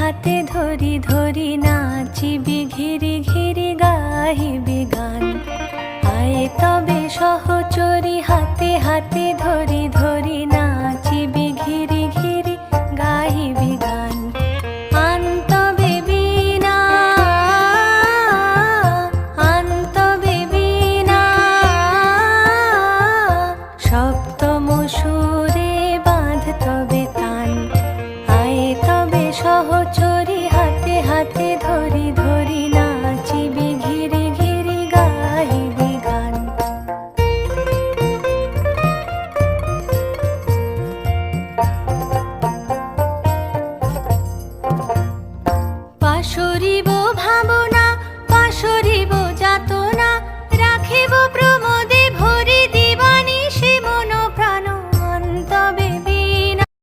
হাতে ধরি ধরি নাচিবি ঘিরি ঘিরি গাহিবি গান। আয় তবে সহচরি হাতে হাতে ধরি ধরি নাচিবি